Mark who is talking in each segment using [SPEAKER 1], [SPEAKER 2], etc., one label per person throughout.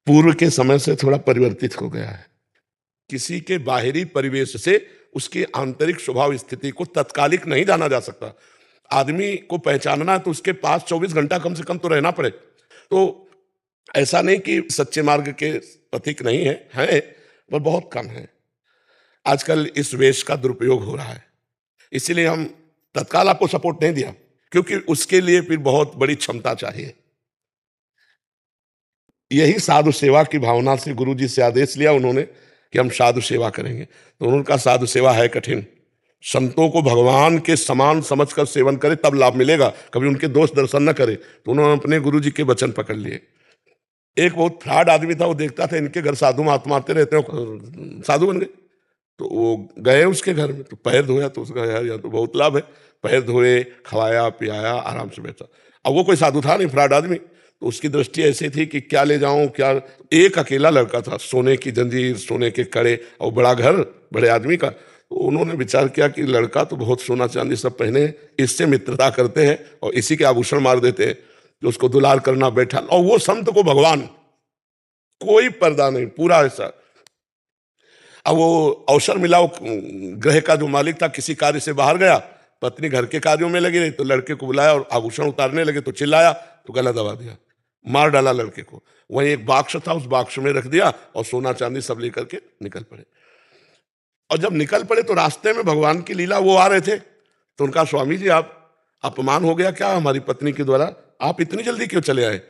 [SPEAKER 1] पूर्व के समय से थोड़ा परिवर्तित हो गया है। किसी के बाहरी परिवेश से उसकी आंतरिक स्वभाव स्थिति को तत्कालिक नहीं जाना जा सकता। आदमी को पहचानना है तो उसके पास 24 घंटा कम से कम तो रहना पड़े। तो ऐसा नहीं कि सच्चे मार्ग के पथिक नहीं है, पर बहुत कम है। आजकल इस वेश का दुरुपयोग हो रहा है, इसीलिए हम तत्काल आपको सपोर्ट नहीं दिया, क्योंकि उसके लिए फिर बहुत बड़ी क्षमता चाहिए। यही साधु सेवा की भावना से गुरुजी से आदेश लिया उन्होंने कि हम साधु सेवा करेंगे। तो उन्होंने कहा साधु सेवा है कठिन, संतों को भगवान के समान समझकर सेवन करे तब लाभ मिलेगा, कभी उनके दोष दर्शन न करे। तो उन्होंने अपने गुरुजी के वचन पकड़ लिए। एक बहुत फ्रॉड आदमी था, वो देखता था इनके घर साधु महात्मा आते रहते हैं, साधु बन गए। तो वो गए उसके घर में, तो पैर धोया तो उसका यार या तो बहुत लाभ है। पैर धोए, खवाया पियाया, आराम से बैठा। अब वो कोई साधु था नहीं, फ्रॉड आदमी। तो उसकी दृष्टि ऐसी थी कि क्या ले जाऊं क्या। एक अकेला लड़का था, सोने की जंजीर, सोने के कड़े और बड़ा घर, बड़े आदमी का। तो उन्होंने विचार किया कि लड़का तो बहुत सोना चांदी सब पहने, इससे मित्रता करते हैं और इसी के आभूषण मार देते हैं, जो उसको दुलार करना बैठा। और वो संत को भगवान, कोई पर्दा नहीं, पूरा ऐसा। अब वो अवसर मिला, वो गृह का जो मालिक था किसी कार्य से बाहर गया, पत्नी घर के कार्यों में लगी रही, तो लड़के को बुलाया और आभूषण उतारने लगे तो चिल्लाया, तो गला दबा दिया, मार डाला लड़के को। वहीं एक बाक्स था, उस बाक्स में रख दिया और सोना चांदी सब लेकर के निकल पड़े। और जब निकल पड़े तो रास्ते में भगवान की लीला, वो आ रहे थे। तो उनका स्वामी जी आप अपमान हो गया क्या हमारी पत्नी के द्वारा, आप इतनी जल्दी क्यों चले आए,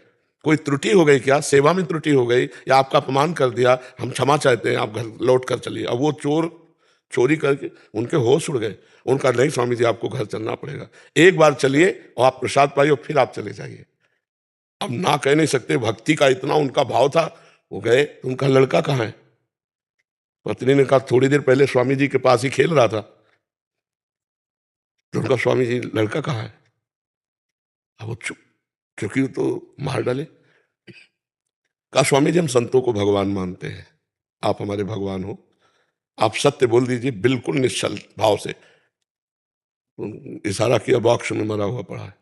[SPEAKER 1] कोई त्रुटि हो गई क्या, सेवा में त्रुटि हो गई या आपका अपमान कर दिया, हम क्षमा चाहते हैं, आप घर लौट कर चलिए। अब वो चोर चोरी करके उनके होश उड़ गए। उनका नहीं स्वामी जी आपको घर चलना पड़ेगा, एक बार चलिए और आप प्रसाद पाइए और फिर आप चले जाइए। अब ना कह नहीं सकते, भक्ति का इतना उनका भाव था। वो गए, तो उनका लड़का कहाँ है। पत्नी ने कहा थोड़ी देर पहले स्वामी जी के पास ही खेल रहा था। तो उनका स्वामी जी लड़का कहाँ है। अब वो चुप, क्योंकि वो तो मार डाले। कहा स्वामी जी हम संतों को भगवान मानते हैं, आप हमारे भगवान हो, आप सत्य बोल दीजिए बिल्कुल निश्चल भाव से। इशारा किया, बॉक्स में मरा हुआ पड़ा है।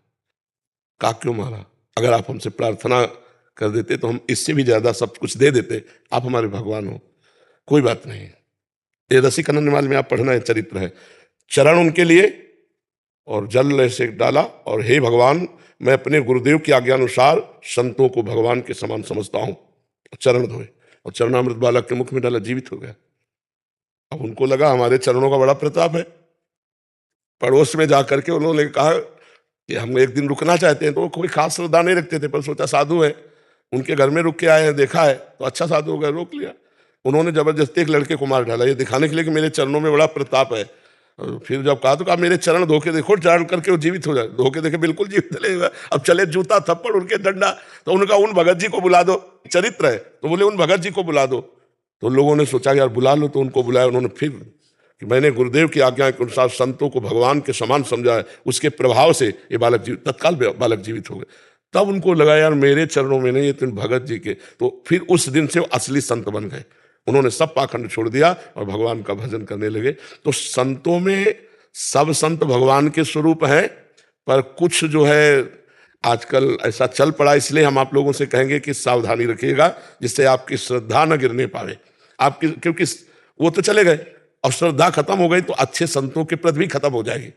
[SPEAKER 1] कहा क्यों मारा, अगर आप हमसे प्रार्थना कर देते तो हम इससे भी ज्यादा सब कुछ दे देते, आप हमारे भगवान हो, कोई बात नहीं। ये रसिकानंद में आप पढ़ना है, चरित्र है। चरण उनके लिए और जल ऐसे डाला और हे भगवान मैं अपने गुरुदेव की आज्ञा अनुसार संतों को भगवान के समान समझता हूं। चरण धोए और चरणामृत बालक के मुख में डाला, जीवित हो गया। अब उनको लगा हमारे चरणों का बड़ा प्रताप है। पड़ोस में जाकर के उन्होंने कहा कि हम एक दिन रुकना चाहते हैं। तो वो कोई खास श्रद्धा नहीं रखते थे, पर सोचा साधु है, उनके घर में रुक के आए हैं, देखा है तो अच्छा साधु हो गया, रोक लिया। उन्होंने जबरदस्ती एक लड़के को मार डाला, ये दिखाने के लिए कि मेरे चरणों में बड़ा प्रताप है। और फिर जब कहा तो कहा मेरे चरण धो के देखो, चरण करके वो जीवित हो जाए। धो के देखे बिल्कुल जीवित चलेगा। अब चले जूता थप्पड़ उनके डंडा। तो उनका उन भगत जी को बुला दो, चरित्र है। तो बोले उन भगत जी को बुला दो। तो लोगों ने सोचा यार बुला लो, तो उनको बुलाया। उन्होंने फिर कि मैंने गुरुदेव की आज्ञा के अनुसार संतों को भगवान के समान समझा है, उसके प्रभाव से ये बालक जीवित, तत्काल बालक जीवित हो गए। तब उनको लगा यार मेरे चरणों में नहीं, ये तो भगत जी के। तो फिर उस दिन से वो असली संत बन गए। उन्होंने सब पाखंड छोड़ दिया और भगवान का भजन करने लगे। तो संतों में सब संत भगवान के स्वरूप हैं, पर कुछ जो है आजकल ऐसा चल पड़ा, इसलिए हम आप लोगों से कहेंगे कि सावधानी रखिएगा, जिससे आपकी श्रद्धा न गिरने पावे आपकी, क्योंकि वो तो चले गए और श्रद्धा खत्म हो गई तो अच्छे संतों के प्रति भी खत्म हो जाएगी।